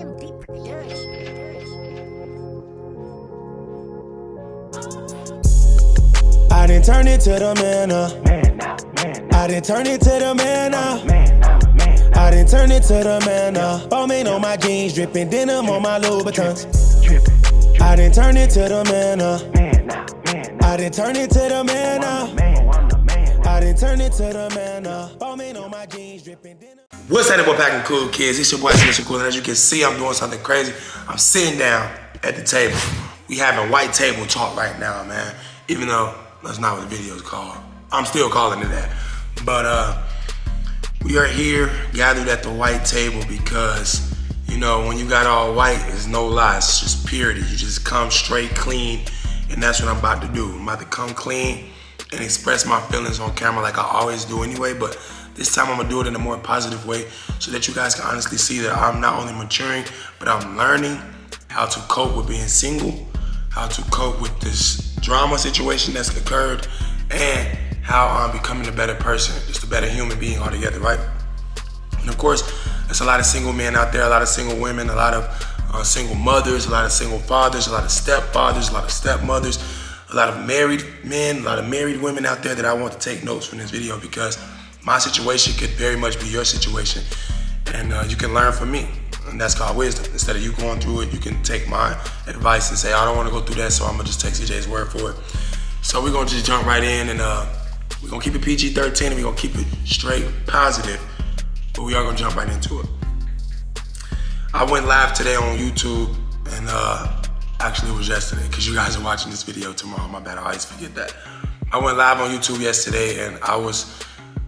I done turned into the man I done turned into the man I done turned into the man Bowman on my jeans, dripping denim on my Louboutins. I done turned into the man I done turned into the man I done turned into the man Bowman on my jeans, dripping denim. What's happening, Packing Cool Kids? It's your boy, Mr. Cool, and as you can see, I'm doing something crazy. I'm sitting down at the table. We having white table talk right now, man. Even though that's not what the video is called. I'm still calling it that. But we are here gathered at the white table because, you know, when you got all white, it's no lie, it's just purity. You just come straight clean, and that's what I'm about to do. I'm about to come clean and express my feelings on camera like I always do anyway, but this time I'm gonna do it in a more positive way so that you guys can honestly see that I'm not only maturing, but I'm learning how to cope with being single, how to cope with this drama situation that's occurred, and how I'm becoming a better person, just a better human being altogether, right? And of course, there's a lot of single men out there, a lot of single women, a lot of single mothers, a lot of single fathers, a lot of stepfathers, a lot of stepmothers, a lot of married men, a lot of married women out there that I want to take notes from this video because my situation could very much be your situation, and you can learn from me, and that's called wisdom. Instead of you going through it, you can take my advice and say, I don't want to go through that, so I'm gonna just take CJ's word for it. So we're gonna just jump right in, and we're gonna keep it PG-13, and we're gonna keep it straight positive, but we are gonna jump right into it. I went live today on YouTube, and actually it was yesterday, because you guys are watching this video tomorrow. My bad, I always forget that. I went live on YouTube yesterday, and I was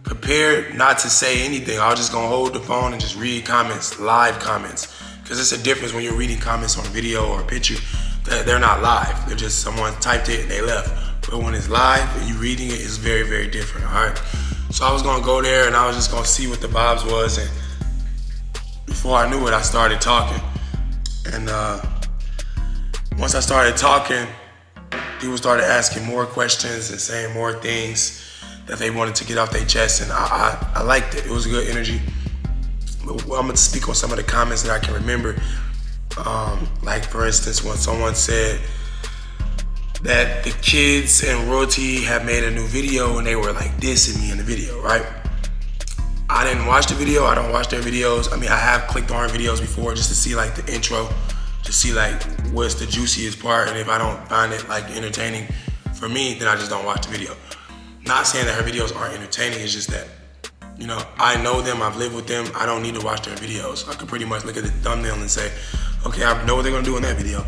prepared not to say anything. I was just gonna hold the phone and just read comments, live comments. Because it's a difference when you're reading comments on a video or a picture. They're not live. They're just someone typed it and they left. But when it's live and you reading it, it's very, very different, all right? So I was gonna go there and I was just gonna see what the vibes was. And before I knew it, I started talking. And once I started talking, people started asking more questions and saying more things that they wanted to get off their chest, and I liked it. It was a good energy. But I'm gonna speak on some of the comments that I can remember. Like for instance, when someone said that the kids and Royalty have made a new video and they were like dissing me in the video, right? I didn't watch the video, I don't watch their videos. I mean, I have clicked on videos before just to see like the intro, to see like what's the juiciest part, and if I don't find it like entertaining for me, then I just don't watch the video. Not saying that her videos aren't entertaining, it's just that, you know, I know them, I've lived with them, I don't need to watch their videos. I could pretty much look at the thumbnail and say, okay, I know what they're gonna do in that video.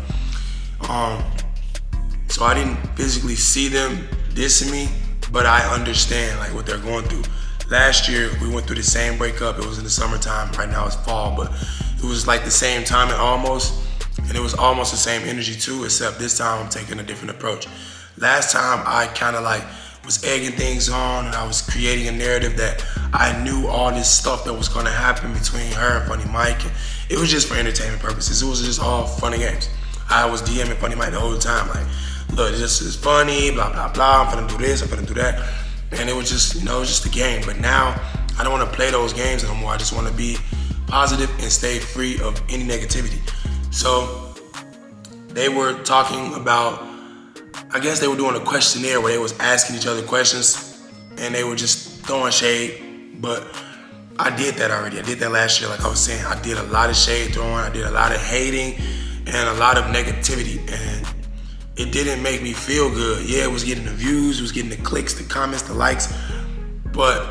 So I didn't physically see them dissing me, but I understand like what they're going through. Last year, we went through the same breakup. It was in the summertime, right now it's fall, but it was like the same time and it was almost the same energy too, except this time I'm taking a different approach. Last time I kind of like was egging things on, and I was creating a narrative that I knew all this stuff that was gonna happen between her and Funny Mike, and it was just for entertainment purposes. It was just all fun and games. I was DMing Funny Mike the whole time, like, look, this is funny, blah, blah, blah, I'm finna do this, I'm finna do that. And it was just, you know, it was just a game. But now, I don't wanna play those games no more. I just wanna be positive and stay free of any negativity. So, they were talking about, I guess they were doing a questionnaire where they was asking each other questions and they were just throwing shade, but I did that already. I did that last year, like I was saying. I did a lot of shade throwing, I did a lot of hating and a lot of negativity, and it didn't make me feel good. Yeah, it was getting the views, it was getting the clicks, the comments, the likes, but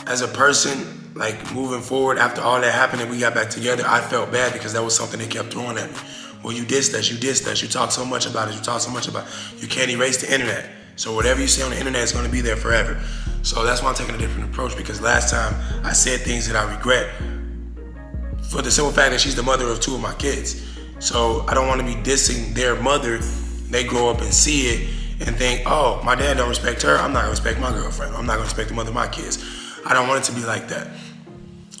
as a person, like moving forward after all that happened and we got back together, I felt bad because that was something they kept throwing at me. Well, you dissed us, you talk so much about it, you can't erase the internet. So whatever you say on the internet is gonna be there forever. So that's why I'm taking a different approach, because last time I said things that I regret for the simple fact that she's the mother of 2 of my kids. So I don't wanna be dissing their mother. They grow up and see it and think, oh, my dad don't respect her, I'm not gonna respect my girlfriend. I'm not gonna respect the mother of my kids. I don't want it to be like that.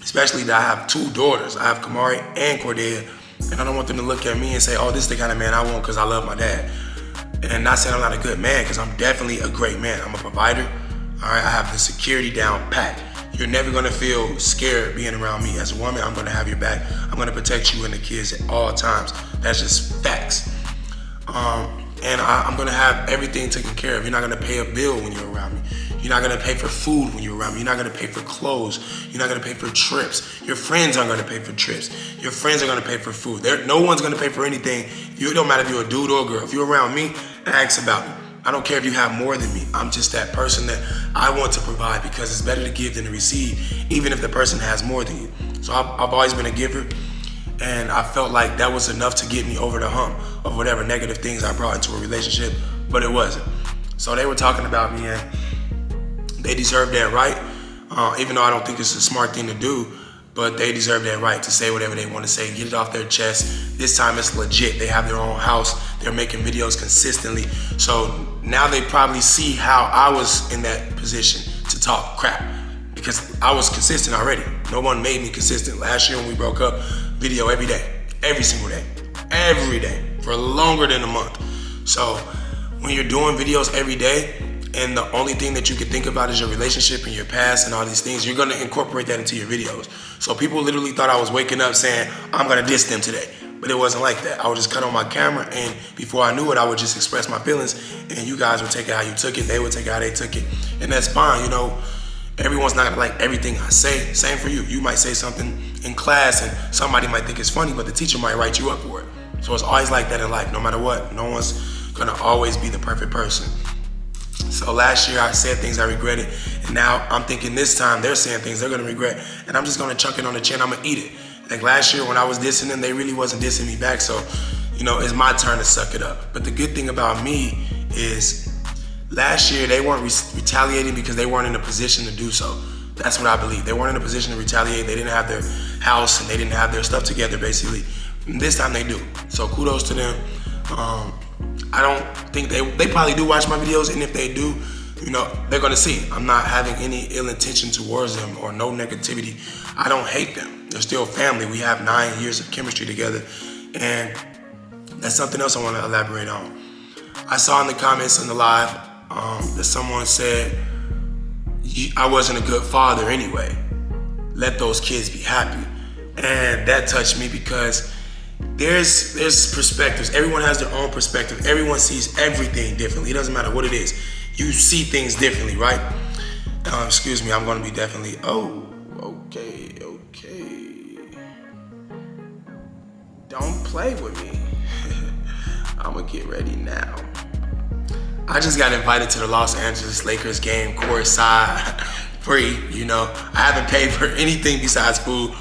Especially that I have 2 daughters. I have Kamari and Cordelia. And I don't want them to look at me and say, oh, this is the kind of man I want because I love my dad. And not saying I'm not a good man, because I'm definitely a great man. I'm a provider, all right? I have the security down pat. you're never gonna feel scared being around me. As a woman, I'm gonna have your back. I'm gonna protect you and the kids at all times. That's just facts. And I'm gonna have everything taken care of. You're not gonna pay a bill when you're around me. You're not gonna pay for food when you're around me. You're not gonna pay for clothes. You're not gonna pay for trips. Your friends aren't gonna pay for trips. Your friends are gonna pay for food. No one's gonna pay for anything. It don't matter if you're a dude or a girl. If you're around me, ask about me. I don't care if you have more than me. I'm just that person that I want to provide, because it's better to give than to receive, even if the person has more than you. So I've always been a giver, and I felt like that was enough to get me over the hump of whatever negative things I brought into a relationship, but it wasn't. So they were talking about me, and they deserve that right, even though I don't think it's a smart thing to do, but they deserve that right to say whatever they want to say, get it off their chest. This time it's legit. They have their own house. They're making videos consistently. So now they probably see how I was in that position to talk crap, because I was consistent already. No one made me consistent. Last year when we broke up, video every day, every single day, every day, for longer than a month. So when you're doing videos every day, and the only thing that you can think about is your relationship and your past and all these things, you're gonna incorporate that into your videos. So people literally thought I was waking up saying, I'm gonna diss them today. But it wasn't like that. I would just cut on my camera, and before I knew it, I would just express my feelings, and you guys would take it how you took it, they would take it how they took it. And that's fine, you know. Everyone's not gonna like everything I say. Same for you. You might say something in class and somebody might think it's funny, but the teacher might write you up for it. So it's always like that in life, no matter what. No one's gonna always be the perfect person. So last year I said things I regretted, and now I'm thinking this time they're saying things they're gonna regret, and I'm just gonna chuck it on the chin, I'm gonna eat it. Like last year when I was dissing them, they really wasn't dissing me back, so you know, it's my turn to suck it up. But the good thing about me is last year they weren't retaliating because they weren't in a position to do so. That's what I believe. They weren't in a position to retaliate. They didn't have their house and they didn't have their stuff together basically. And this time they do. So kudos to them. I don't think they probably do watch my videos, and if they do, you know, they're gonna see I'm not having any ill intention towards them or no negativity. I don't hate them. They're still family. We have 9 years of chemistry together, and that's something else I want to elaborate on. I saw in the comments in the live that someone said I wasn't a good father anyway. Let those kids be happy, and that touched me because there's perspectives. Everyone has their own perspective. Everyone sees everything differently. It doesn't matter what it is. You see things differently, right? Excuse me, I'm gonna be definitely, okay. Don't play with me. I'm gonna get ready now. I just got invited to the Los Angeles Lakers game courtside, free, you know. I haven't paid for anything besides food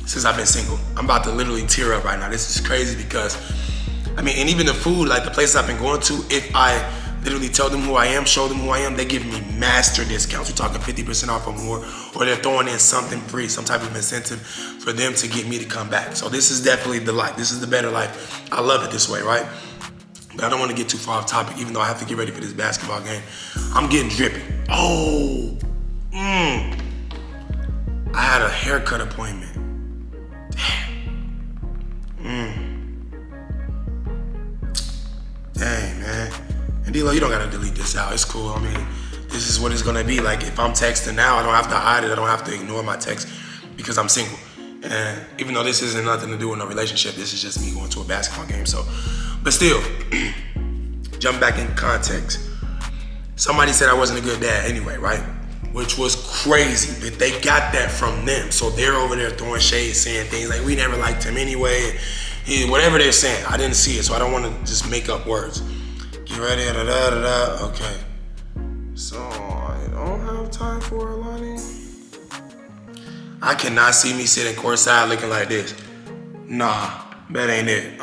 since I've been single. I'm about to literally tear up right now. This is crazy because, I mean, and even the food, like the places I've been going to, if I literally tell them who I am, show them who I am, they give me master discounts. We're talking 50% off or more, or they're throwing in something free, some type of incentive for them to get me to come back. So this is definitely the life. This is the better life. I love it this way, right? But I don't want to get too far off topic, even though I have to get ready for this basketball game. I'm getting drippy. I had a haircut appointment. Dang, man. And D-Lo, you don't gotta delete this out. It's cool. I mean, this is what it's gonna be. Like, if I'm texting now, I don't have to hide it. I don't have to ignore my text because I'm single. And even though this isn't nothing to do with no relationship, this is just me going to a basketball game. So, but still, jump back in context. Somebody said I wasn't a good dad anyway, right? Which was crazy, but they got that from them. So they're over there throwing shade, saying things like, we never liked him anyway. Whatever they're saying, I didn't see it, so I don't want to just make up words. Get ready, okay. So I don't have time for Alani. I cannot see me sitting courtside looking like this. Nah, that ain't it.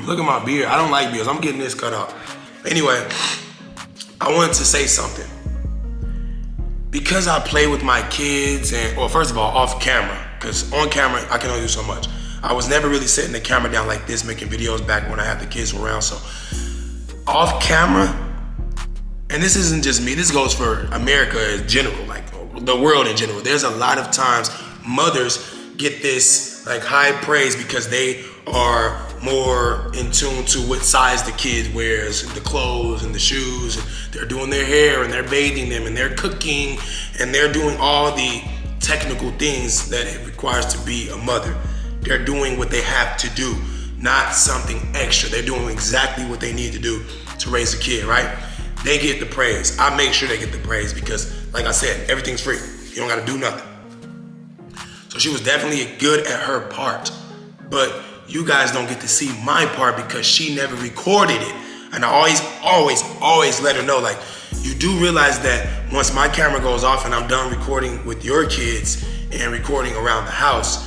Look at my beard. I don't like beards. I'm getting this cut off. Anyway, I wanted to say something. Because I play with my kids, and, well, first of all, off camera, because on camera, I can only do so much. I was never really setting the camera down like this, making videos back when I had the kids around. So off camera, and this isn't just me, this goes for America in general, like the world in general. There's a lot of times mothers get this like high praise because they are more in tune to what size the kid wears, and the clothes and the shoes, and they're doing their hair and they're bathing them and they're cooking and they're doing all the technical things that it requires to be a mother. They're doing what they have to do, not something extra. They're doing exactly what they need to do to raise a kid, right? They get the praise. I make sure they get the praise because, like I said, everything's free. You don't gotta do nothing. So she was definitely good at her part, but you guys don't get to see my part because she never recorded it. And I always let her know, like, you do realize that once my camera goes off and I'm done recording with your kids and recording around the house,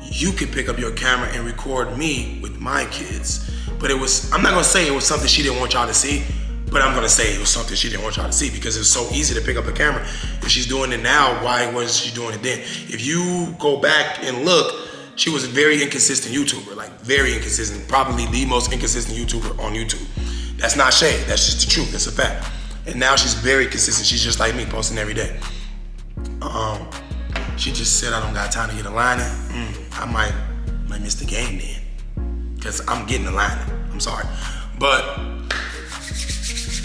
you could pick up your camera and record me with my kids. But I'm not gonna say it was something she didn't want y'all to see, but I'm gonna say it was something she didn't want y'all to see because it's so easy to pick up a camera. If she's doing it now, why wasn't she doing it then? If you go back and look, she was a very inconsistent YouTuber, like very inconsistent, probably the most inconsistent YouTuber on YouTube. That's not shade, that's just the truth, that's a fact. And now she's very consistent, she's just like me, posting every day. She just said I don't got time to get a liner. I might miss the game then, because I'm getting a liner, I'm sorry. But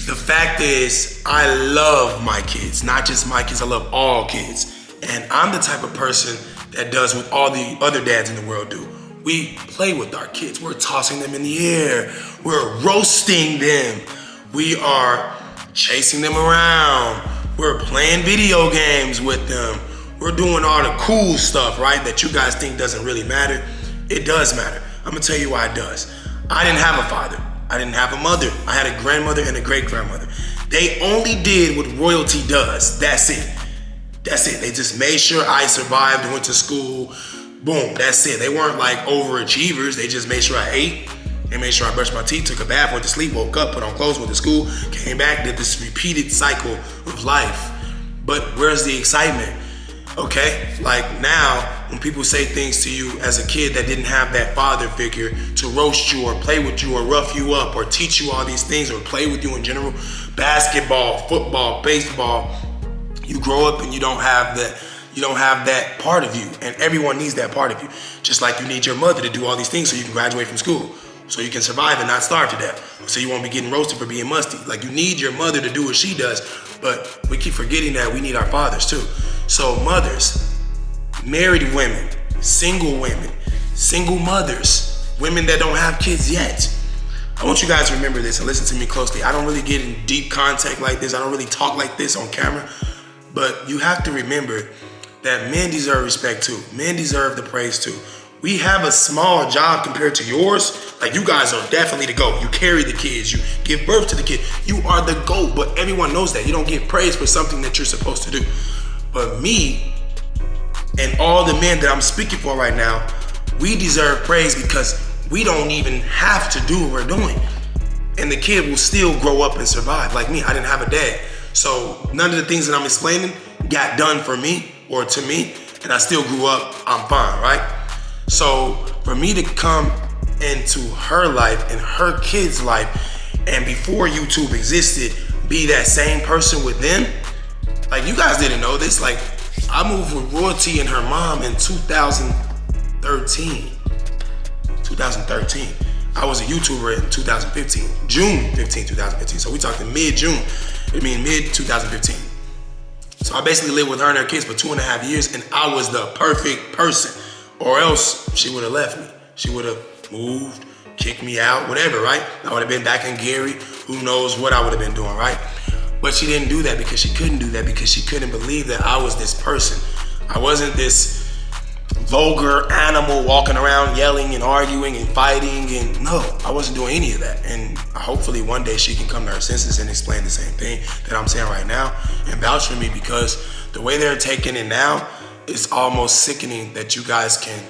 the fact is, I love my kids, not just my kids, I love all kids. And I'm the type of person that does what all the other dads in the world do. We play with our kids. We're tossing them in the air. We're roasting them. We are chasing them around. We're playing video games with them. We're doing all the cool stuff, right? That you guys think doesn't really matter. It does matter. I'm gonna tell you why it does. I didn't have a father. I didn't have a mother. I had a grandmother and a great-grandmother. They only did what royalty does. That's it. That's it. They just made sure I survived, went to school. Boom, that's it. They weren't like overachievers. They just made sure I ate. They made sure I brushed my teeth, took a bath, went to sleep, woke up, put on clothes, went to school, came back, did this repeated cycle of life. But where's the excitement? Okay, like now, when people say things to you as a kid that didn't have that father figure to roast you or play with you or rough you up or teach you all these things or play with you in general, basketball, football, baseball, you grow up and you don't have that part of you, and everyone needs that part of you. Just like you need your mother to do all these things so you can graduate from school, so you can survive and not starve to death, so you won't be getting roasted for being musty. Like, you need your mother to do what she does, but we keep forgetting that we need our fathers too. So mothers, married women, single mothers, women that don't have kids yet, I want you guys to remember this and listen to me closely. I don't really get in deep contact like this. I don't really talk like this on camera, but you have to remember that men deserve respect too. Men deserve the praise too. We have a small job compared to yours. Like, you guys are definitely the GOAT. You carry the kids, you give birth to the kid. You are the GOAT, but everyone knows that. You don't get praise for something that you're supposed to do. But me and all the men that I'm speaking for right now, we deserve praise because we don't even have to do what we're doing. And the kid will still grow up and survive. Like me, I didn't have a dad. So none of the things that I'm explaining got done for me or to me, and I still grew up, I'm fine, right? So for me to come into her life and her kid's life, and before YouTube existed, be that same person with them, like, you guys didn't know this, like, I moved with Royalty and her mom in 2013. I was a YouTuber in 2015, June 15, 2015. So we talked in mid-June, mid-2015. So I basically lived with her and her kids for 2.5 years, and I was the perfect person. Or else she would have left me. She would have moved, kicked me out, whatever, right? I would have been back in Gary. Who knows what I would have been doing, right? But she didn't do that because she couldn't do that because she couldn't believe that I was this person. I wasn't this vulgar animal walking around yelling and arguing and fighting, and no, I wasn't doing any of that. And hopefully one day she can come to her senses and explain the same thing that I'm saying right now and vouch for me, because the way they're taking it now, it's almost sickening that you guys can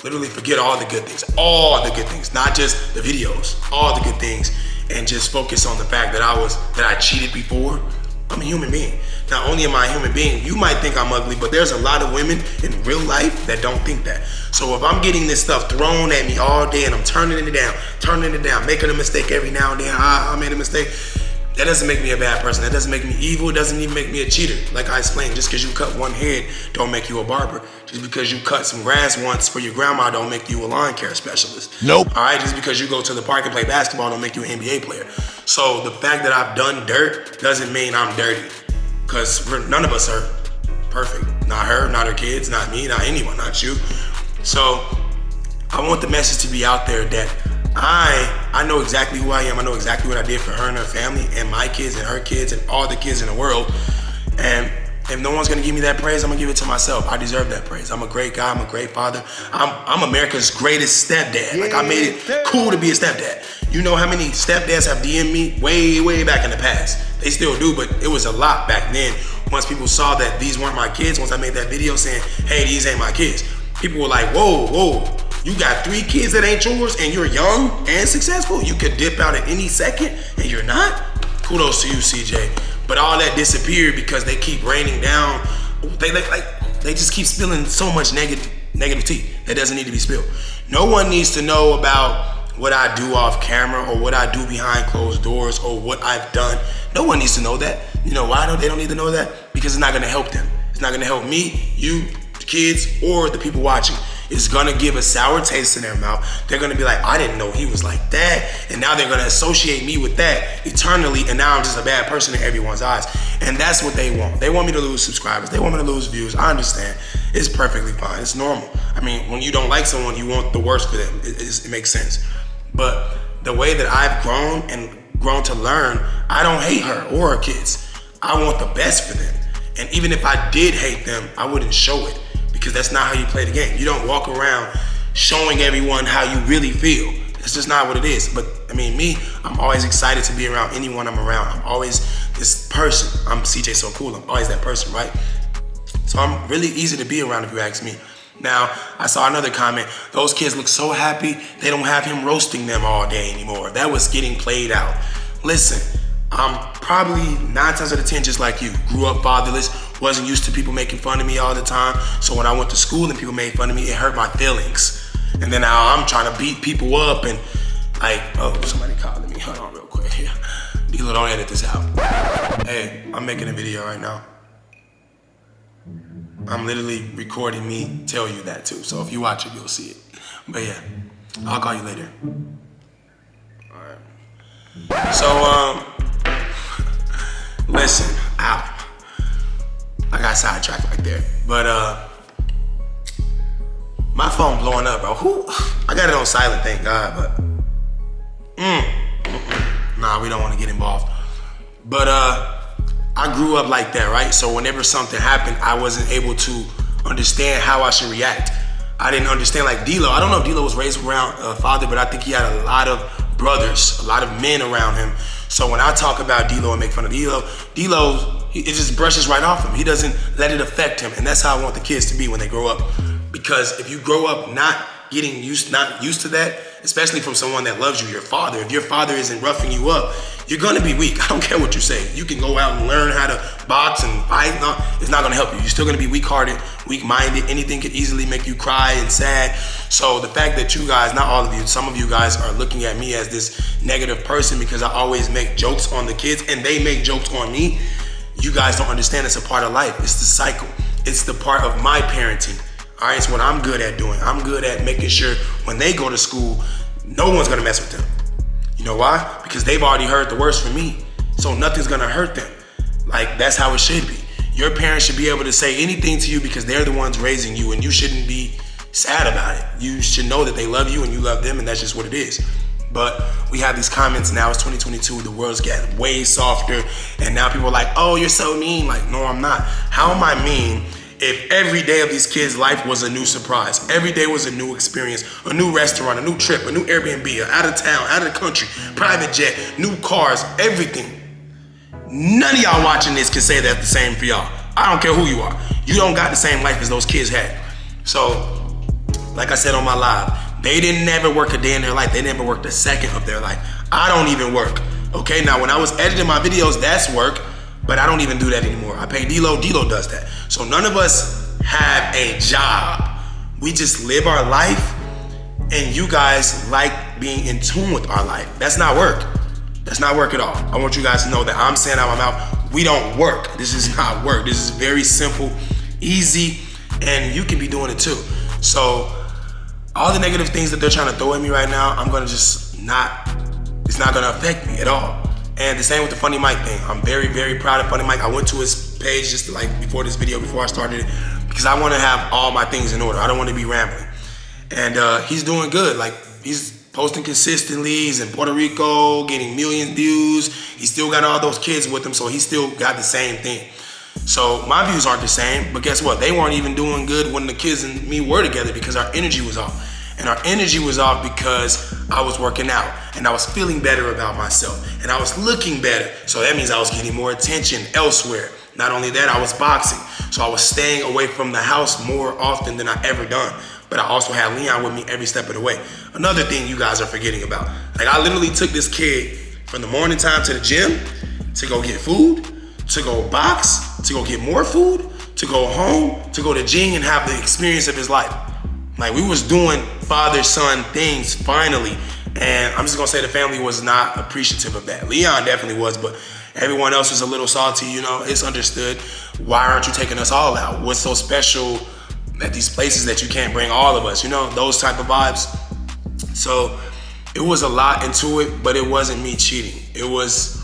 literally forget all the good things, not just the videos, all the good things, and just focus on the fact that I cheated before. I'm a human being. Not only am I a human being, you might think I'm ugly, but there's a lot of women in real life that don't think that. So if I'm getting this stuff thrown at me all day and I'm turning it down, making a mistake every now and then, I made a mistake, That doesn't make me a bad person. That doesn't make me evil. It doesn't even make me a cheater. Like I explained, just because you cut one head don't make you a barber. Just because you cut some grass once for your grandma don't make you a lawn care specialist. Nope. All right, just because you go to the park and play basketball don't make you an NBA player. So the fact that I've done dirt doesn't mean I'm dirty. Because none of us are perfect. Not her, not her kids, not me, not anyone, not you. So I want the message to be out there that I know exactly who I am. I know exactly what I did for her and her family and my kids and her kids and all the kids in the world. And if no one's gonna give me that praise, I'm gonna give it to myself. I deserve that praise. I'm a great guy, I'm a great father. I'm America's greatest stepdad. Like, I made it cool to be a stepdad. You know how many stepdads have DM'd me way back in the past. They still do, but it was a lot back then. Once people saw that these weren't my kids, once I made that video saying, hey, these ain't my kids, people were like, whoa. You got 3 kids that ain't yours and you're young and successful? You could dip out at any second and you're not? Kudos to you, CJ. But all that disappeared because they keep raining down. They just keep spilling so much negative tea that doesn't need to be spilled. No one needs to know about what I do off camera or what I do behind closed doors or what I've done. No one needs to know that. You know why they don't need to know that? Because it's not gonna help them. It's not gonna help me, you, the kids, or the people watching. It's gonna give a sour taste in their mouth. They're gonna be like, I didn't know he was like that. And now they're gonna associate me with that eternally, and now I'm just a bad person in everyone's eyes. And that's what they want. They want me to lose subscribers. They want me to lose views. I understand. It's perfectly fine. It's normal. I mean, when you don't like someone, you want the worst for them. It makes sense. But the way that I've grown and grown to learn, I don't hate her or her kids. I want the best for them. And even if I did hate them, I wouldn't show it. Because that's not how you play the game. You don't walk around showing everyone how you really feel. That's just not what it is. But I mean, me, I'm always excited to be around anyone I'm around. I'm always this person. I'm CJ So Cool. I'm always that person, right? So I'm really easy to be around if you ask me. Now, I saw another comment. Those kids look so happy, they don't have him roasting them all day anymore. That was getting played out. Listen, I'm probably 9 times out of 10 just like you. Grew up fatherless, wasn't used to people making fun of me all the time. So when I went to school and people made fun of me, it hurt my feelings. And then now I'm trying to beat people up and like, oh, somebody calling me. Hold on real quick here. D-Lo, don't edit this out. Hey, I'm making a video right now. I'm literally recording me tell you that too. So if you watch it, you'll see it. But yeah, I'll call you later. All right. So, listen, I got sidetracked right there. But my phone blowing up, bro. I got it on silent, thank God, but nah, we don't want to get involved. But I grew up like that, right? So whenever something happened, I wasn't able to understand how I should react. I didn't understand, like D-Lo. I don't know if D-Lo was raised around a father, but I think he had a lot of brothers, a lot of men around him. So when I talk about D-Lo and make fun of D-Lo, it just brushes right off him. He doesn't let it affect him. And that's how I want the kids to be when they grow up. Because if you grow up not used to that, especially from someone that loves you, your father, if your father isn't roughing you up, you're gonna be weak. I don't care what you say. You can go out and learn how to box and fight. No, it's not gonna help you. You're still gonna be weak-hearted, weak-minded. Anything could easily make you cry and sad. So the fact that you guys, not all of you, some of you guys are looking at me as this negative person because I always make jokes on the kids and they make jokes on me, you guys don't understand it's a part of life. It's the cycle. It's the part of my parenting. All right, it's what I'm good at doing. I'm good at making sure when they go to school, no one's gonna mess with them. You know why? Because they've already heard the worst from me. So nothing's gonna hurt them. Like, that's how it should be. Your parents should be able to say anything to you because they're the ones raising you and you shouldn't be sad about it. You should know that they love you and you love them and that's just what it is. But we have these comments now, it's 2022, the world's getting way softer and now people are like, oh, you're so mean. Like, no, I'm not. How am I mean if every day of these kids' life was a new surprise? Every day was a new experience, a new restaurant, a new trip, a new Airbnb, out of town, out of the country, private jet, new cars, everything. None of y'all watching this can say that's the same for y'all. I don't care who you are. You don't got the same life as those kids had. So, like I said on my live, they didn't never work a day in their life. They never worked a second of their life. I don't even work. Okay, now when I was editing my videos, that's work. But I don't even do that anymore. I pay D-Lo, D-Lo does that. So none of us have a job. We just live our life and you guys like being in tune with our life. That's not work. That's not work at all. I want you guys to know that I'm saying out of my mouth, we don't work. This is not work. This is very simple, easy, and you can be doing it too. So all the negative things that they're trying to throw at me right now, I'm gonna just it's not gonna affect me at all. And the same with the Funny Mike thing. I'm very, very proud of Funny Mike. I went to his page just like before this video, before I started it, because I wanna have all my things in order. I don't wanna be rambling. And he's doing good. Like, he's posting consistently. He's in Puerto Rico, getting million views. He still got all those kids with him, so he still got the same thing. So my views aren't the same, but guess what? They weren't even doing good when the kids and me were together because our energy was off. And our energy was off because I was working out and I was feeling better about myself and I was looking better. So that means I was getting more attention elsewhere. Not only that, I was boxing. So I was staying away from the house more often than I ever done. But I also had Leon with me every step of the way. Another thing you guys are forgetting about. Like, I literally took this kid from the morning time to the gym to go get food, to go box, to go get more food, to go home, to go to gym and have the experience of his life. Like, we was doing father-son things finally. And I'm just gonna say the family was not appreciative of that. Leon definitely was, but everyone else was a little salty, you know, it's understood. Why aren't you taking us all out? What's so special at these places that you can't bring all of us, you know, those type of vibes. So it was a lot into it, but it wasn't me cheating. It was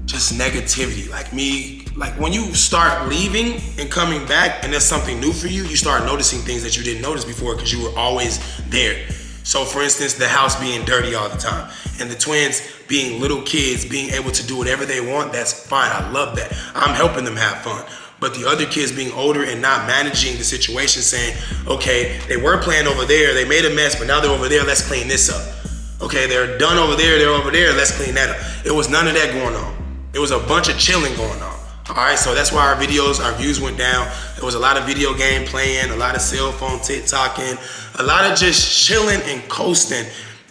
just negativity. Like when you start leaving and coming back and there's something new for you, you start noticing things that you didn't notice before because you were always there. So for instance, the house being dirty all the time and the twins being little kids, being able to do whatever they want, that's fine, I love that. I'm helping them have fun. But the other kids being older and not managing the situation, saying, okay, they were playing over there, they made a mess, but now they're over there, let's clean this up. Okay, they're done over there, they're over there, let's clean that up. It was none of that going on. It was a bunch of chilling going on. All right, so that's why our views went down. There was a lot of video game playing, a lot of cell phone TikToking, a lot of just chilling and coasting,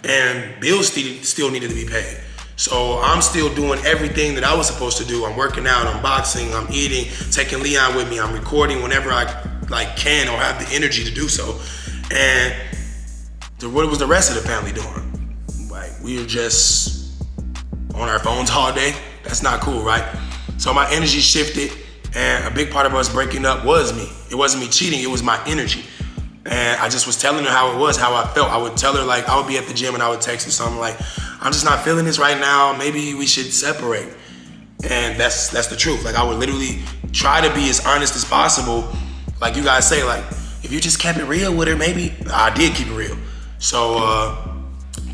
and bills still needed to be paid. So I'm still doing everything that I was supposed to do. I'm working out, I'm boxing, I'm eating, taking Leon with me, I'm recording whenever I can or have the energy to do so. And what was the rest of the family doing? Like, we were just on our phones all day. That's not cool, right? So my energy shifted, and a big part of us breaking up was me. It wasn't me cheating, it was my energy. And I just was telling her how it was, how I felt. I would tell her, like, I would be at the gym and I would text her something like, I'm just not feeling this right now, maybe we should separate. And that's the truth. Like, I would literally try to be as honest as possible. Like you guys say, like, if you just kept it real with her, maybe. I did keep it real. So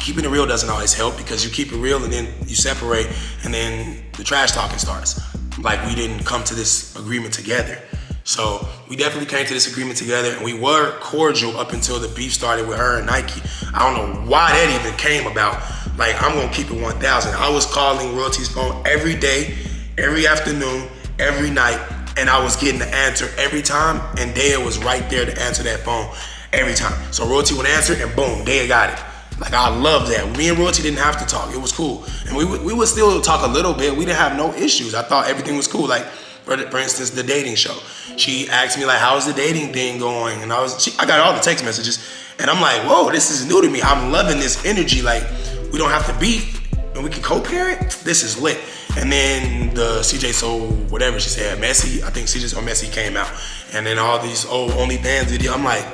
keeping it real doesn't always help because you keep it real and then you separate and then the trash talking starts. Like, we didn't come to this agreement together. So we definitely came to this agreement together and we were cordial up until the beef started with her and Nike. I don't know why that even came about. Like, I'm gonna keep it 1,000. I was calling Royalty's phone every day, every afternoon, every night, and I was getting the answer every time, and Dea was right there to answer that phone every time. So Royalty would answer and boom, Dea got it. Like, I love that. Me and Royalty didn't have to talk, it was cool. And we would still talk a little bit, we didn't have no issues. I thought everything was cool. Like, for instance, the dating show. She asked me, like, how's the dating thing going? And I got all the text messages, and I'm like, whoa, this is new to me. I'm loving this energy. Like, we don't have to beef, and we can co-parent. This is lit. And then the CJ So whatever she said, Messy, I think CJ So Messy came out. And then all these old OnlyFans videos. I'm like,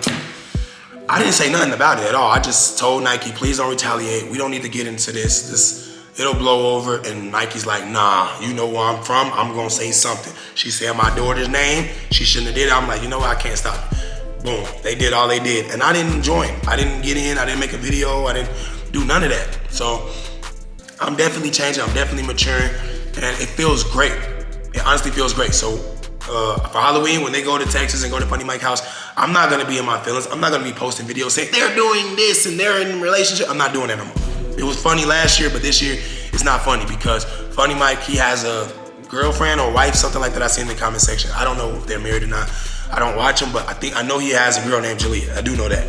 I didn't say nothing about it at all. I just told Nike, please don't retaliate. We don't need to get into this. It'll blow over. And Nike's like, nah, you know where I'm from. I'm gonna say something. She said my daughter's name. She shouldn't have did it. I'm like, you know what? I can't stop it. Boom, they did all they did. And I didn't join. I didn't get in. I didn't make a video. I didn't do none of that. So I'm definitely changing. I'm definitely maturing. And it feels great. It honestly feels great. So for Halloween, when they go to Texas and go to Funny Mike house, I'm not gonna be in my feelings. I'm not gonna be posting videos saying they're doing this and they're in a relationship. I'm not doing that no more. It was funny last year, but this year it's not funny because Funny Mike, he has a girlfriend or wife, something like that. I see in the comment section. I don't know if they're married or not. I don't watch him, but I know he has a girl named Jalea. I do know that.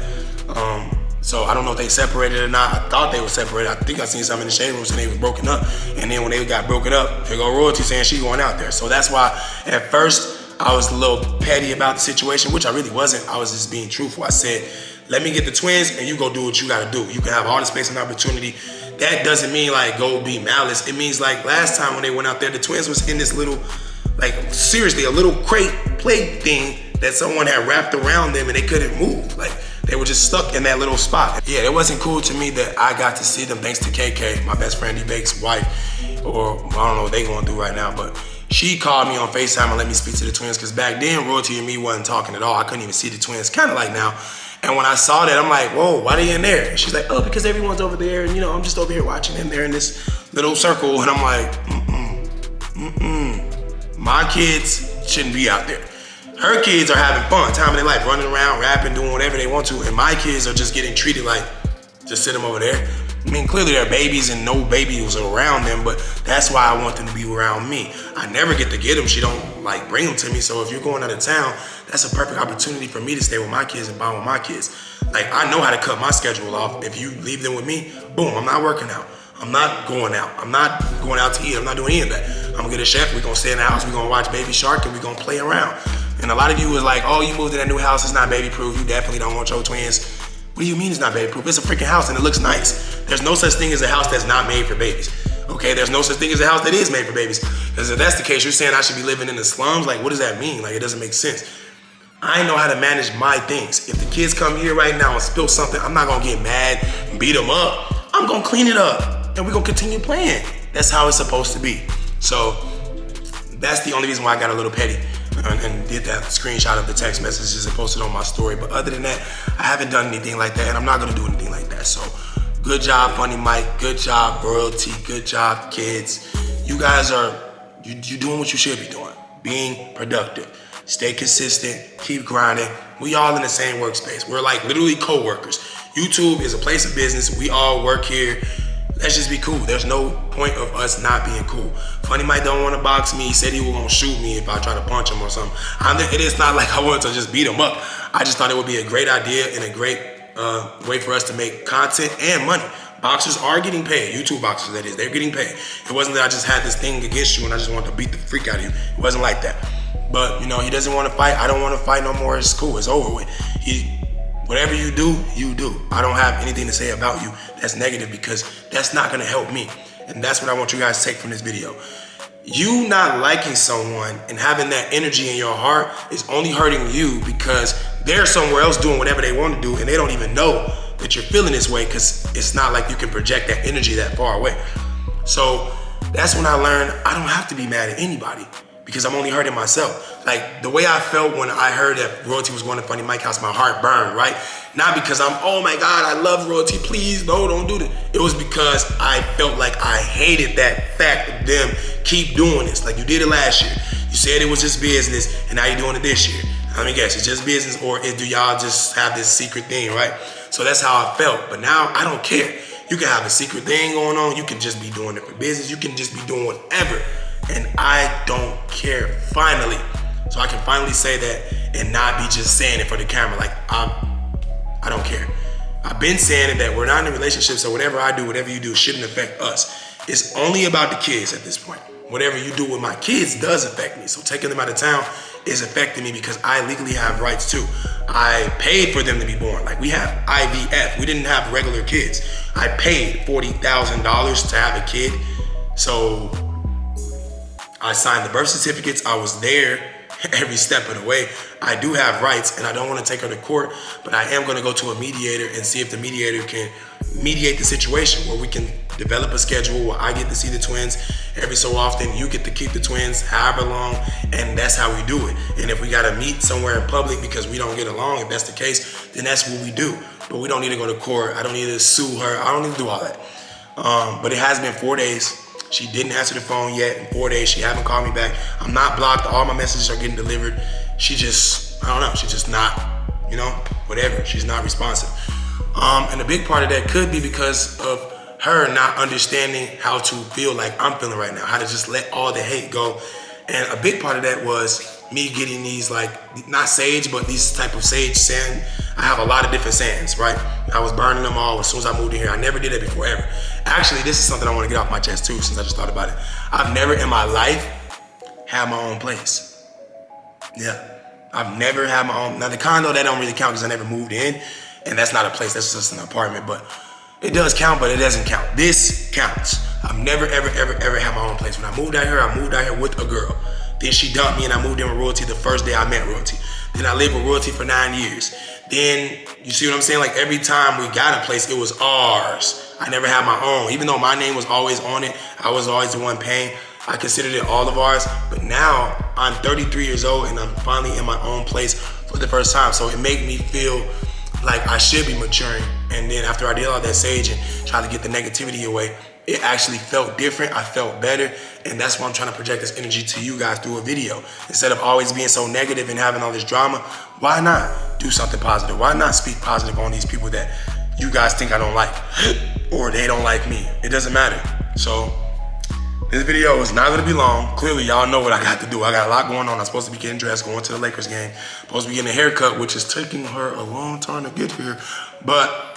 So I don't know if they separated or not. I thought they were separated. I think I seen something in the shade room saying they were broken up. And then when they got broken up, there go Royalty saying she going out there. So that's why at first I was a little petty about the situation, which I really wasn't. I was just being truthful. I said, let me get the twins and you go do what you gotta do. You can have all the space and opportunity that doesn't mean like go be malice. It means like last time when they went out there, the twins was in this little, like seriously, a little crate plate thing that someone had wrapped around them and they couldn't move. Like they were just stuck in that little spot. Yeah, it wasn't cool to me that I got to see them thanks to KK, my best friend D-Bake's wife, or I don't know what they going through right now, but she called me on FaceTime and let me speak to the twins, because back then Royalty and me wasn't talking at all. I couldn't even see the twins, kind of like now. And when I saw that, I'm like, whoa, why they in there? And she's like, oh, because everyone's over there, and I'm just over here watching them. They're in this little circle, and I'm like, my kids shouldn't be out there. Her kids are having fun, time of their life, running around, rapping, doing whatever they want to, and my kids are just getting treated like, just sit them over there. I mean, clearly they're babies and no baby was around them, but that's why I want them to be around me. I never get to get them. She don't like bring them to me. So if you're going out of town, that's a perfect opportunity for me to stay with my kids and bond with my kids. Like, I know how to cut my schedule off. If you leave them with me, boom, I'm not working out. I'm not going out. I'm not going out to eat. I'm not doing any of that. I'm gonna get a chef. We're gonna stay in the house. We're gonna watch Baby Shark and we're gonna play around. And a lot of you was like, oh, you moved to that new house. It's not baby proof. You definitely don't want your twins. What do you mean it's not baby proof? It's a freaking house and it looks nice. There's no such thing as a house that's not made for babies. Okay, there's no such thing as a house that is made for babies. Because if that's the case, you're saying I should be living in the slums? Like, what does that mean? Like, it doesn't make sense. I know how to manage my things. If the kids come here right now and spill something, I'm not gonna get mad and beat them up. I'm gonna clean it up and we're gonna continue playing. That's how it's supposed to be. So that's the only reason why I got a little petty and did that screenshot of the text messages and posted on my story. But other than that, I haven't done anything like that and I'm not gonna do anything like that. So good job, Funny Mike. Good job, Royalty. Good job, kids. You guys are, you doing what you should be doing. Being productive. Stay consistent, keep grinding. We all in the same workspace. We're like literally co-workers. YouTube is a place of business. We all work here. Let's just be cool. There's no point of us not being cool. Funny Mike don't want to box me. He said he was gonna shoot me if I try to punch him or something. It is not like I wanted to just beat him up. I just thought it would be a great idea and a great way for us to make content and money. Boxers are getting paid. YouTube boxers, that is. They're getting paid. It wasn't that I just had this thing against you and I just wanted to beat the freak out of you. It wasn't like that. But, he doesn't want to fight. I don't want to fight no more. It's cool. It's over with. Whatever you do, you do. I don't have anything to say about you that's negative because that's not going to help me. And that's what I want you guys to take from this video. You not liking someone and having that energy in your heart is only hurting you because they're somewhere else doing whatever they want to do and they don't even know that you're feeling this way because it's not like you can project that energy that far away. So that's when I learned I don't have to be mad at anybody, because I'm only hurting myself. Like the way I felt when I heard that Royalty was going to Funny Mike house, my heart burned, right? Not because I'm, oh my God, I love Royalty, please, no, don't do that. It was because I felt like I hated that fact of them keep doing this. Like you did it last year. You said it was just business and now you're doing it this year. Let me guess, it's just business or do y'all just have this secret thing, right? So that's how I felt, but now I don't care. You can have a secret thing going on. You can just be doing it for business. You can just be doing whatever. And I don't care, finally. So I can finally say that and not be just saying it for the camera. Like, I don't care. I've been saying it that we're not in a relationship, so whatever I do, whatever you do, shouldn't affect us. It's only about the kids at this point. Whatever you do with my kids does affect me. So taking them out of town is affecting me because I legally have rights too. I paid for them to be born. Like we have IVF. We didn't have regular kids. I paid $40,000 to have a kid. So I signed the birth certificates. I was there every step of the way. I do have rights and I don't want to take her to court, but I am going to go to a mediator and see if the mediator can mediate the situation where we can develop a schedule where I get to see the twins every so often. You get to keep the twins however long, and that's how we do it. And if we got to meet somewhere in public because we don't get along, if that's the case, then that's what we do. But we don't need to go to court. I don't need to sue her. I don't need to do all that. But it has been 4 days. She didn't answer the phone yet. In 4 days, she haven't called me back. I'm not blocked. All my messages are getting delivered. She just, I don't know. She's just not, whatever. She's not responsive. And a big part of that could be because of her not understanding how to feel like I'm feeling right now, how to just let all the hate go. And a big part of that was me getting these, like, not sage, but these type of sage sand. I have a lot of different sands, right? I was burning them all as soon as I moved in here. I never did it before, ever. Actually, this is something I want to get off my chest too, since I just thought about it. I've never in my life had my own place. Yeah, I've never had my own. Now the condo, that don't really count because I never moved in, and that's not a place, that's just an apartment. But It does count, but it doesn't count. This counts. I've never, ever, ever, ever had my own place. When I moved out here with a girl. Then she dumped me and I moved in with Royalty the first day I met Royalty. Then I lived with Royalty for 9 years. Then, you see what I'm saying? Like every time we got a place, it was ours. I never had my own. Even though my name was always on it, I was always the one paying. I considered it all of ours. But now I'm 33 years old and I'm finally in my own place for the first time. So it made me feel like I should be maturing. And then after I did all that sage and tried to get the negativity away, it actually felt different. I felt better. And that's why I'm trying to project this energy to you guys through a video. Instead of always being so negative and having all this drama, why not do something positive? Why not speak positive on these people that you guys think I don't like or they don't like me? It doesn't matter. So this video is not gonna be long. Clearly, y'all know what I got to do. I got a lot going on. I'm supposed to be getting dressed, going to the Lakers game. Supposed to be getting a haircut, which is taking her a long time to get here. But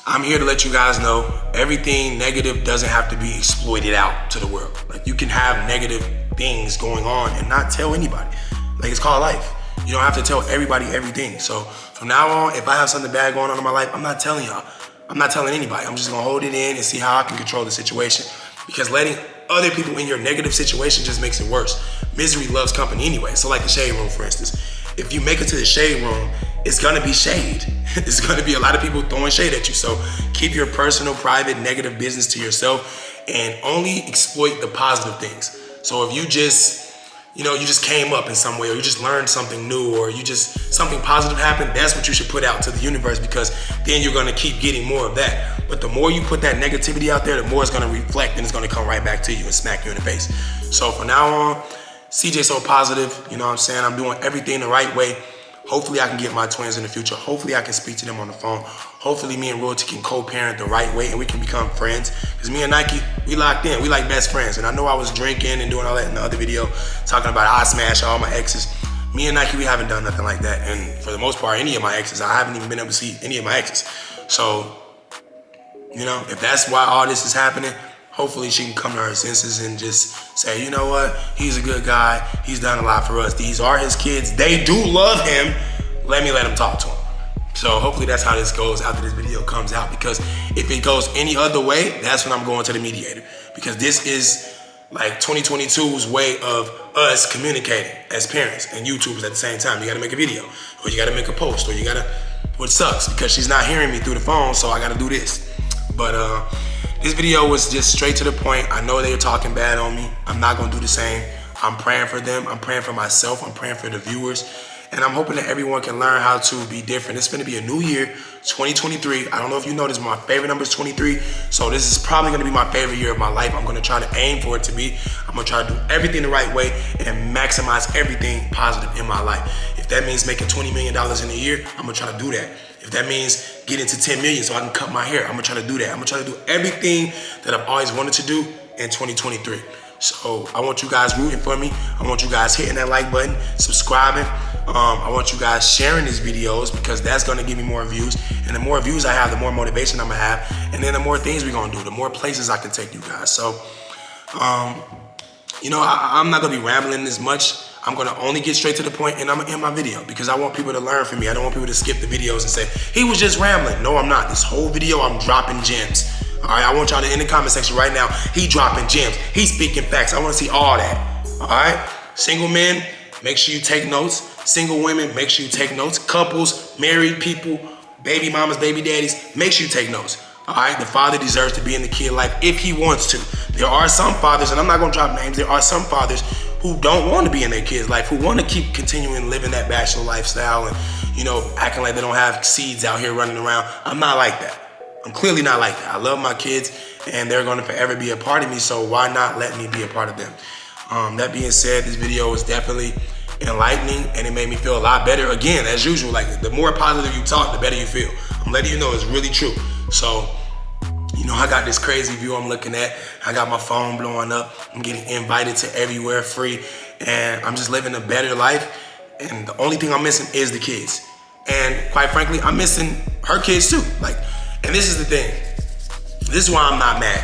I'm here to let you guys know everything negative doesn't have to be exploited out to the world. Like you can have negative things going on and not tell anybody. Like it's called life. You don't have to tell everybody everything. So from now on, if I have something bad going on in my life, I'm not telling y'all. I'm not telling anybody. I'm just gonna hold it in and see how I can control the situation. Because letting other people in your negative situation just makes it worse. Misery loves company anyway. So like the shade room, for instance. If you make it to the shade room, it's gonna be shade. It's gonna be a lot of people throwing shade at you. So keep your personal, private, negative business to yourself and only exploit the positive things. So if you just, you just came up in some way or you just learned something new or something positive happened, that's what you should put out to the universe because then you're gonna keep getting more of that. But the more you put that negativity out there, the more it's gonna reflect and it's gonna come right back to you and smack you in the face. So from now on, CJ so positive, you know what I'm saying? I'm doing everything the right way. Hopefully I can get my twins in the future. Hopefully I can speak to them on the phone. Hopefully me and Royalty can co-parent the right way and we can become friends. Because me and Nike, we locked in. We like best friends. And I know I was drinking and doing all that in the other video, talking about I smash all my exes. Me and Nike, we haven't done nothing like that. And for the most part, any of my exes, I haven't even been able to see any of my exes. So, if that's why all this is happening, hopefully she can come to her senses and just say, you know what? He's a good guy. He's done a lot for us. These are his kids. They do love him. Let him talk to him. So hopefully that's how this goes after this video comes out because if it goes any other way, that's when I'm going to the mediator because this is like 2022's way of us communicating as parents and YouTubers at the same time. You gotta make a video or you gotta make a post or what sucks because she's not hearing me through the phone, so I gotta do this. But this video was just straight to the point. I know they were talking bad on me. I'm not gonna do the same. I'm praying for them. I'm praying for myself. I'm praying for the viewers. And I'm hoping that everyone can learn how to be different. It's gonna be a new year, 2023. I don't know if you know this, but my favorite number is 23. So this is probably gonna be my favorite year of my life. I'm gonna try to aim for it to be. I'm gonna try to do everything the right way and maximize everything positive in my life. If that means making $20 million in a year, I'm gonna try to do that. If that means getting to 10 million so I can cut my hair, I'm gonna try to do that. I'm gonna try to do everything that I've always wanted to do in 2023. So I want you guys rooting for me. I want you guys hitting that like button, subscribing. I want you guys sharing these videos because that's gonna give me more views. And the more views I have, the more motivation I'm gonna have. And then the more things we're gonna do, the more places I can take you guys. So, I'm not gonna be rambling as much. I'm gonna only get straight to the point and I'm gonna end my video because I want people to learn from me. I don't want people to skip the videos and say, he was just rambling. No, I'm not. This whole video, I'm dropping gems. All right, I want y'all to in the comment section right now, he dropping gems. He's speaking facts. I wanna see all that, all right? Single men, make sure you take notes. Single women, make sure you take notes. Couples, married people, baby mamas, baby daddies, make sure you take notes. All right, the father deserves to be in the kid life if he wants to. There are some fathers, and I'm not gonna drop names, there are some fathers who don't want to be in their kids' life, who want to keep continuing living that bachelor lifestyle and, acting like they don't have seeds out here running around. I'm not like that. I'm clearly not like that. I love my kids and they're gonna forever be a part of me, so why not let me be a part of them? That being said, this video was definitely enlightening and it made me feel a lot better. Again, as usual, like the more positive you talk, the better you feel. I'm letting you know it's really true. So, I got this crazy view I'm looking at. I got my phone blowing up. I'm getting invited to everywhere free. And I'm just living a better life. And the only thing I'm missing is the kids. And quite frankly, I'm missing her kids too. And this is the thing. This is why I'm not mad.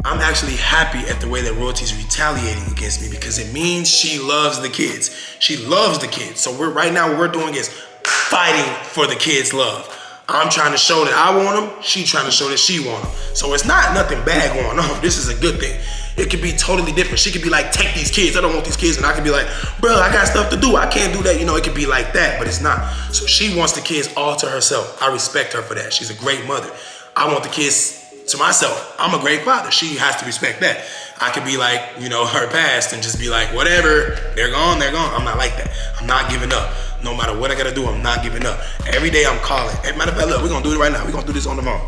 I'm actually happy at the way that Royalty's retaliating against me because it means she loves the kids. She loves the kids. So right now what we're doing is fighting for the kids' love. I'm trying to show that I want them. She trying to show that she want them. So it's not nothing bad going on. This is a good thing. It could be totally different. She could be like, take these kids. I don't want these kids. And I could be like, bro, I got stuff to do. I can't do that. You know, it could be like that, but it's not. So she wants the kids all to herself. I respect her for that. She's a great mother. I want the kids to myself. I'm a great father. She has to respect that. I could be like, you know, her past and just be like, whatever, they're gone, they're gone. I'm not like that. I'm not giving up. No matter what I gotta do, I'm not giving up. Every day I'm calling. As a matter of fact, look, we're gonna do it right now. We're gonna do this on the phone.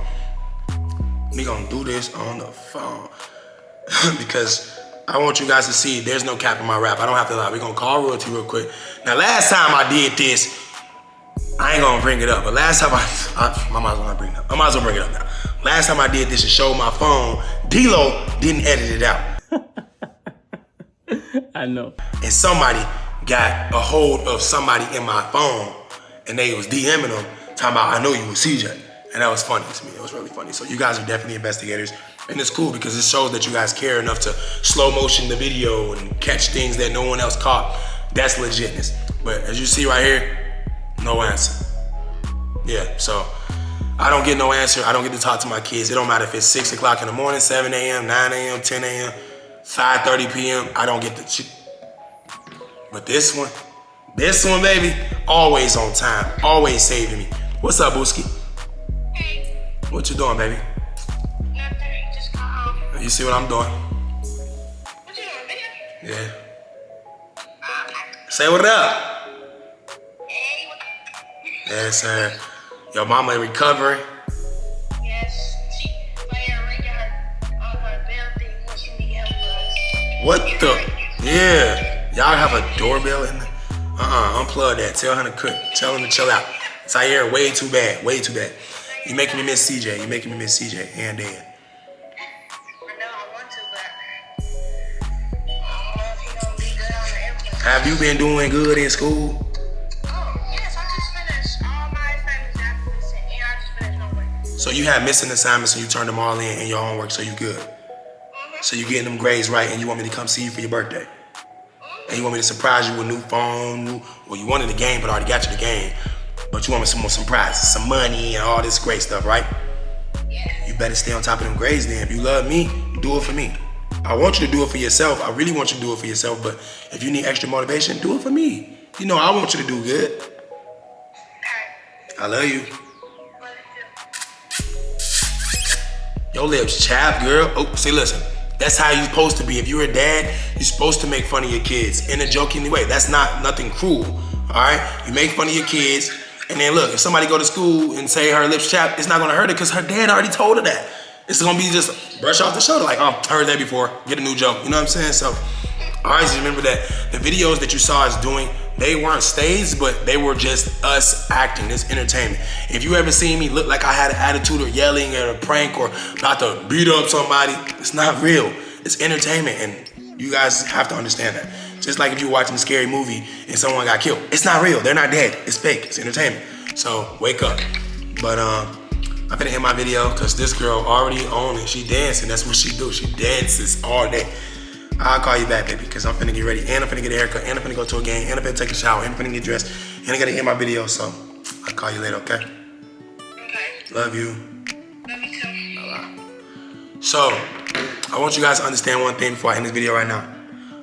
We're gonna do this on the phone. Because I want you guys to see there's no cap in my rap. I don't have to lie. We're gonna call royalty real quick. Now, last time I did this, I ain't gonna bring it up, but last time I might as well not bring it up. I might as well bring it up now. Last time I did this and showed my phone, D-Lo didn't edit it out. I know. And somebody got a hold of somebody in my phone and they was DMing them, talking about, I know you was CJ. And that was funny to me. It was really funny. So you guys are definitely investigators. And it's cool because it shows that you guys care enough to slow motion the video and catch things that no one else caught. That's legitness. But as you see right here, no answer. Yeah, so I don't get no answer. I don't get to talk to my kids. It don't matter if it's 6 o'clock in the morning, 7 a.m., 9 a.m., 10 a.m., 5:30 p.m. I don't get the But this one, baby, always on time, always saving me. What's up, Booski? Hey. What you doing, baby? Nothing. Just got home. You see what I'm doing? What you doing, video? Yeah. Say what up. Hey, what? Yes, sir. Your mama recovering. Yes. She playing ringing her bell thing when she need help with us. What the? Yeah. Y'all have a doorbell in there? Unplug that. Tell him to cook. Tell him to chill out. Zaire, way too bad. Way too bad. You making me miss CJ. You making me miss CJ and Dan. I know I want to, but I don't know if he gonna be good on the airplane. Have you been doing good in school? Oh, yes, I just finished all my assignments documents and I just finished homework. So you had missing assignments and you turned them all in your homework, so you good. So you getting them grades right and you want me to come see you for your birthday. And you want me to surprise you with a new phone, well, you wanted the game, but I already got you the game. But you want me some more surprises, some money and all this great stuff, right? Yeah. You better stay on top of them grades then. If you love me, do it for me. I want you to do it for yourself. I really want you to do it for yourself, but if you need extra motivation, do it for me. You know I want you to do good. Alright. I love you. Love you too. Your lips chapped, girl. Oh, see, listen. That's how you're supposed to be. If you're a dad, you're supposed to make fun of your kids in a joking way. That's not nothing cruel, all right? You make fun of your kids, and then look, if somebody go to school and say her lips chapped, it's not gonna hurt her because her dad already told her that. It's gonna be just brush off the shoulder, like, oh, heard that before, get a new joke. You know what I'm saying? So, always remember that the videos that you saw us doing, they weren't staged, but they were just us acting. It's entertainment. If you ever seen me look like I had an attitude or yelling at a prank or about to beat up somebody, it's not real. It's entertainment, and you guys have to understand that. Just like if you're watching a scary movie and someone got killed, it's not real. They're not dead. It's fake. It's entertainment. So wake up. But I'm gonna end my video because this girl already on it. She dancing. That's what she do. She dances all day. I'll call you back, baby, because I'm finna get ready, and I'm finna get a haircut, and I'm finna go to a game, and I'm finna take a shower, and I'm finna get dressed, and I gotta end my video, so I'll call you later, okay? Okay. Love you. Love you too. Bye-bye. So, I want you guys to understand one thing before I end this video right now.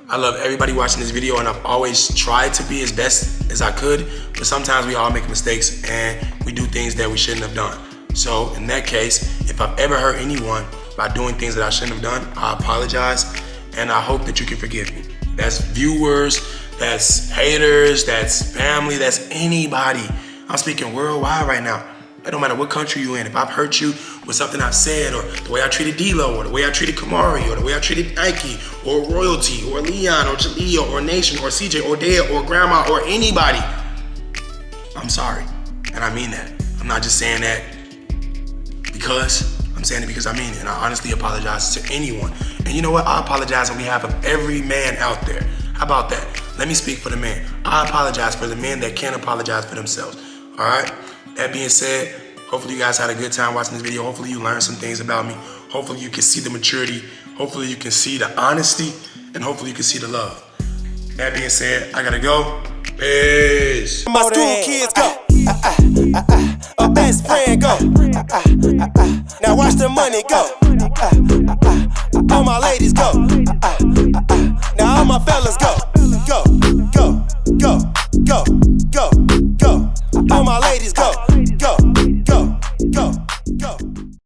I love everybody watching this video, and I've always tried to be as best as I could, but sometimes we all make mistakes, and we do things that we shouldn't have done. So, in that case, if I've ever hurt anyone by doing things that I shouldn't have done, I apologize. And I hope that you can forgive me. That's viewers, that's haters, that's family, that's anybody. I'm speaking worldwide right now. It don't matter what country you're in. If I've hurt you with something I've said, or the way I treated D-Lo, or the way I treated Kamari, or the way I treated Nike, or Royalty, or Leon, or Jaleel, or Nation, or CJ, or Dad, or Grandma, or anybody, I'm sorry. And I mean that. I'm not just saying that because, I'm saying it because I mean it. And I honestly apologize to anyone. And you know what? I apologize on behalf of every man out there. How about that? Let me speak for the men. I apologize for the men that can't apologize for themselves. All right? That being said, hopefully you guys had a good time watching this video. Hopefully you learned some things about me. Hopefully you can see the maturity. Hopefully you can see the honesty. And hopefully you can see the love. That being said, I gotta go. Peace. My school kids go. A best friend. Now watch the money go.